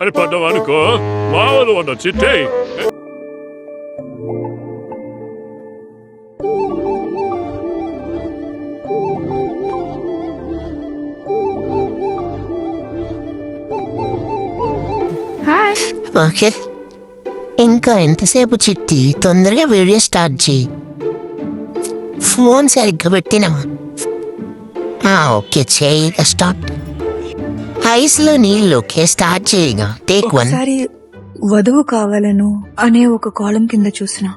అని పడ్డావనుకో మామూలు ఉన్న చిట్టే. ఓకే, ఇంకా ఎంతసేపు చిట్టి? తొందరగా వీడియో స్టార్ట్ చేయి. ఫోన్ సరిగ్గా పెట్టినామా? ఓకే, చేయగా స్టార్ట్. ఐస్లో నీళ్ళు. ఓకే, స్టార్ట్ చేయగా. Take one. ఒకసారి వధువు కావాలను అనే ఒక కాలం కింద చూసిన.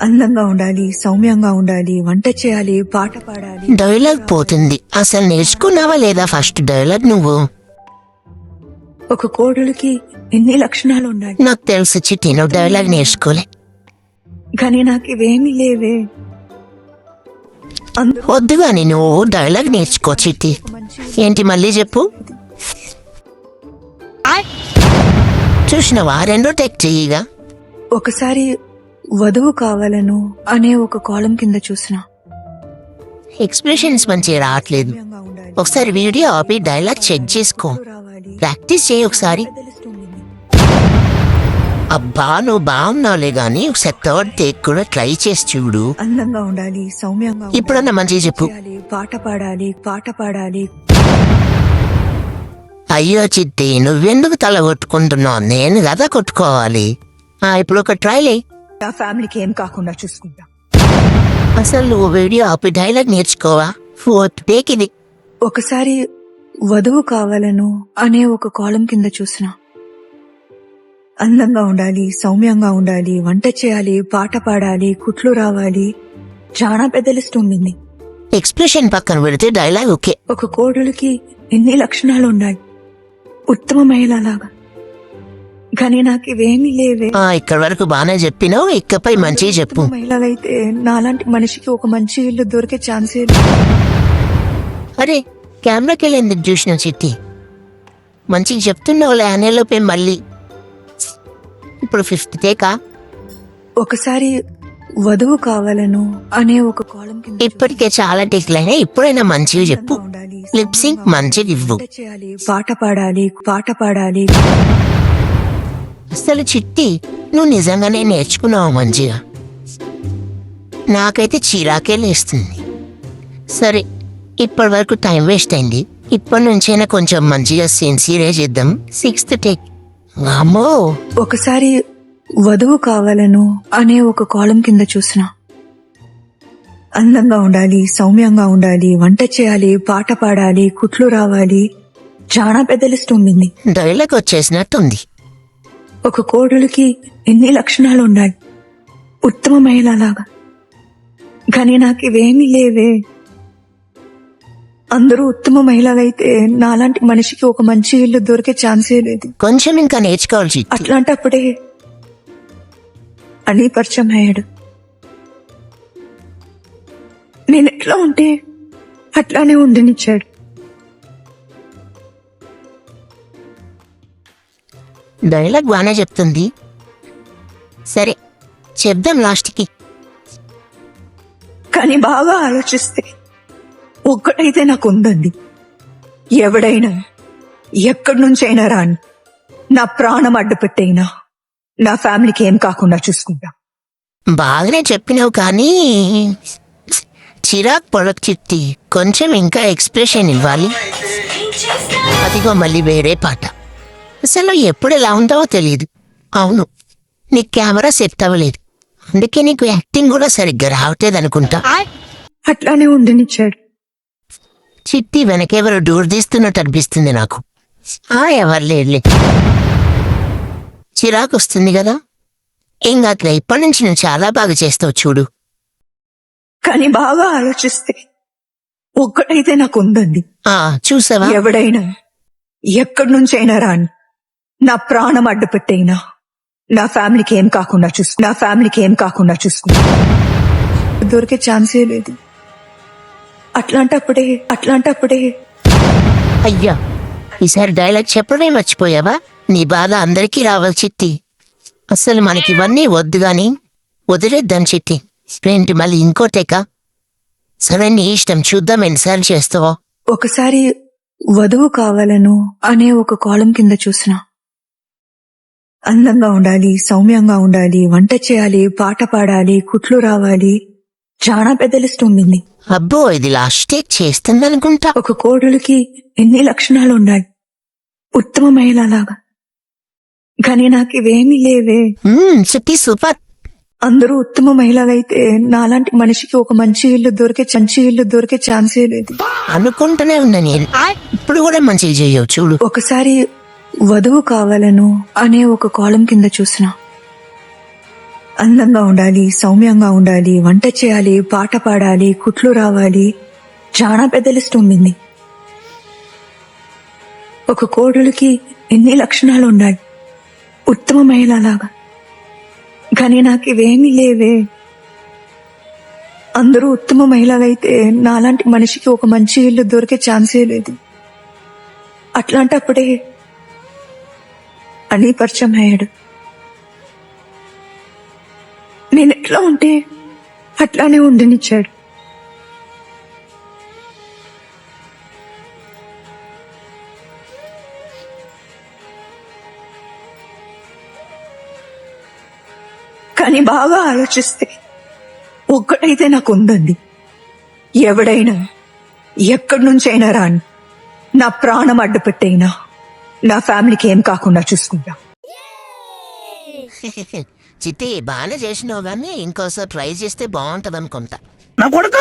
అందంగా ఉండాలి, సౌమ్యంగా ఉండాలి, వంట చేయాలి, పాట పాడాలి. డైలాగ్ పోతుంది. అసలు నేర్చుకున్నావా లేదా ఫస్ట్ డైలాగ్ నువ్వు? ఒక కోడలికి ఎన్ని లక్షణాలు ఉండాలి. నాకు తెలుసు చిట్టి, నువ్వు డైలాగ్ నేర్చుకోలే. కానీ నాకు ఇవేమీ లేవే. వద్దు కానీ నువ్వు డైలాగ్ నేర్చుకో చిట్టి. ఏంటి మళ్ళీ చెప్పు. చూసినవా? రెండో టెక్ చెయ్యిగా. ఒకసారి వధువు కావాలను అనే ఒక కాలం కింద చూసిన. ఎక్స్ప్రెషన్స్ మంచిగా రావట్లేదు. ఒకసారి వీడియో ఆపి డైలాగ్ చెక్ చేసుకో. ప్రాక్టీస్ చేయి ఒకసారి. అబ్బా నువ్వు బాగున్నావులే గానీ ఒకసారి థర్డ్ టేక్ కూడా ట్రై చేసి చూడు. అందంగా ఉండాలి, సౌమ్యంగా ఇప్పుడన్నా మంచిగా చెప్పు. పాట పాడాలి, పాట పాడాలి. అయ్యో చిట్టి, నువ్వెందుకు తల కొట్టుకుంటున్నావు? నేను కదా కొట్టుకోవాలి. ఇప్పుడు ఒక ట్రైలే. నా ఫ్యామిలీకి ఏం కాకుండా చూసుకుంటా. అసలు నువ్వు వీడియో ఆపి డైలాగ్ నేర్చుకోవా? ఫోర్త్ టేక్ ఇది. ఒకసారి వధువు కావాలను అనే ఒక కాలం కింద చూసిన. అందంగా ఉండాలి, సౌమ్యంగా ఉండాలి, వంట చేయాలి, పాట పాడాలి, కుట్లు రావాలి. చాలా పెద్ద లిస్ట్ ఉండింది. ఎక్స్ప్రెషన్ పక్కన పెడితే డైలాగ్ ఓకే. ఒక కోడలికి ఎన్ని లక్షణాలు ఉండాలి. ఉత్తమ మహిళలాగా. కానీ నాకు ఇవేమీ లేవే. ఇక్కడ వరకు బానే చెప్పినావు. ఇకపై మంచిగా చెప్పు. మహిళలైతే నాలాంటి మనిషికి ఒక మంచి ఇల్లు దొరికే ఛాన్సే లేదు. అరే కెమెరాకి వెళ్ళి ఎందుకు చూసినావు చిట్టి? మంచిగా చెప్తున్నావులే అనేలోపే మళ్ళీ. ఇప్పుడు ఫిఫ్త్ టేకా. ఒకసారి వధువు కావాలను అనే ఒక కాలం కింద ఇప్పటికే చాలా టేక్లైనా. ఇప్పుడైనా మంచిగా చెప్పు. లిప్సింగ్ మంచిగా ఇవ్వు. చేయాలి, పాట పాడాలి, పాట పాడాలి. అసలు చిట్టి నువ్వు నిజంగానే నేర్చుకున్నావు మంచిగా. నాకైతే చిరాకే లేస్తుంది. సరే ఇప్పటి వరకు టైం వేస్ట్ అయింది. ఇప్పటి నుంచైనా కొంచెం మంచిగా సిన్సియర్గా చేద్దాం. Sixth take. అమ్మో. ఒకసారి వధువు కావాలను అనే ఒక కాలం కింద చూసిన. అందంగా ఉండాలి, సౌమ్యంగా ఉండాలి, వంట చేయాలి, పాట పాడాలి, కుట్లు రావాలి. చాలా పెద్ద లిస్ట్ ఉండింది. డైలాగ్ వచ్చేసినట్టుంది. ఒక కోడలికి ఎన్ని లక్షణాలు ఉండాలి. ఉత్తమ మహిళలాగా. కానీ నాకు ఇవేమీ లేవే. అందరూ ఉత్తమ మహిళలైతే నాలాంటి మనిషికి ఒక మంచి ఇల్లు దొరికే ఛాన్సే లేదు. కొంచెం ఇంకా నేర్చుకోవాలి చిట్టి. అట్లాంటప్పుడే అని పరిచయం అయ్యాడు. నేను ఎట్లా ఉంటే అట్లానే ఉండనిచ్చాడు. డైలాగ్ బాగానే చెప్తుంది. సరే చెప్దాం లాస్ట్కి. కానీ బాగా ఆలోచిస్తే ఒక్కటైతే నాకు ఉందండి. ఎవడైనా ఎక్కడి నుంచైనా రాని, నా ప్రాణం అడ్డుపెట్టైనా నా ఫ్యామిలీకి ఏం కాకుండా చూసుకుంటా. బాగానే చెప్పినావు కానీ చిరాక్ పడకు చిట్టి. కొంచెం ఇంకా ఎక్స్ప్రెషన్ ఇవ్వాలి. అదిగో మళ్ళీ వేరే పాట. అసలు ఎప్పుడు ఎలా ఉందావో తెలియదు. అవును, నీకు కెమెరా సెట్ అవ్వలేదు, అందుకే నీకు యాక్టింగ్ కూడా సరిగ్గా రావట్లేదు అనుకుంటా. అట్లానే ఉండనిచ్చాడు. చిట్టి వెనకెవరో డోర్ తీస్తున్నట్టు అనిపిస్తుంది నాకు. ఎవరు లేదులే. చిరాకు వస్తుంది కదా. ఏం కాదులే, ఇప్పటి నుంచి నువ్వు చాలా బాగా చేస్తావు చూడు. కానీ బాగా ఆలోచిస్తే ఒక్కటైతే నాకు ఉందండి. చూసావా? ఎవడైనా ఎక్కడి నుంచైనా రాని, నా ప్రాణం అడ్డుపెట్టైనా నా ఫ్యామిలీకి ఏం కాకుండా చూసుకుంటా. దొరికే ఛాన్సే లేదు. అట్లాంటప్పుడే అయ్యా, ఈసారి డైలాగ్ చెప్పడమే మర్చిపోయావా? నీ బాధ అందరికీ రావాలి చిట్టి. అసలు మనకి ఇవన్నీ వద్దు గాని వదిలేద్దాం చిట్టి. ఏంటి మళ్ళీ ఇంకోటేకా? సరే నీ ఇష్టం, చూద్దాం ఎన్నిసార్లు చేస్తావో. ఒకసారి వధువు కావాలను అనే ఒక కాలం కింద చూసిన అందంగా ఉండాలి, సౌమ్యంగా ఉండాలి, వంట చేయాలి, పాట పాడాలి, కుట్లు రావాలి, చాలా పెద్ద లిస్ట్ ఉండింది. అబ్బో ఇది లాస్ట్ స్టేజ్ చేస్తుందనుకుంటా. ఒక కోడలికి ఎన్ని లక్షణాలు ఉండాలి, ఉత్తమ మహిళలాగా. కానీ నాకు ఇవేమీ లేవే. City super. అందరూ ఉత్తమ మహిళలైతే నాలాంటి మనిషికి ఒక మంచి ఇల్లు దొరికే ఛాన్సే లేదు. అనుకుంటూనే ఉన్నా నేను. ఇప్పుడు కూడా మంచిగా చేయవు చూడు. ఒకసారి వధువు కావాలను అనే ఒక కాలం కింద చూసిన అందంగా ఉండాలి, సౌమ్యంగా ఉండాలి, వంట చేయాలి, పాట పాడాలి, కుట్లు రావాలి, చాలా పెద్ద లిస్ట్ ఉండింది. ఒక కోడలికి ఎన్ని లక్షణాలు ఉండాలి, ఉత్తమ మహిళలాగా. కానీ నాకు ఇవేమీ లేవే. అందరూ ఉత్తమ మహిళలైతే నాలాంటి మనిషికి ఒక మంచి ఇల్లు దొరికే ఛాన్సే లేదు. అట్లాంటప్పుడే అని పరిచయం అయ్యాడు. నేను ఎట్లా ఉంటే అట్లానే ఉండనిచ్చాడు. కానీ బాగా ఆలోచిస్తే ఒక్కటైతే నాకు ఉందండి. ఎవడైనా ఎక్కడి నుంచైనా రాని, నా ప్రాణం అడ్డుపెట్టైనా నా ఫ్యామిలీకి ఏం కాకుండా చూసుకుంటా. చిట్టి బాగానే చేసినావు కానీ ఇంకోసారి ట్రై చేస్తే బాగుంటది అనుకుంటా. నా కొడుకు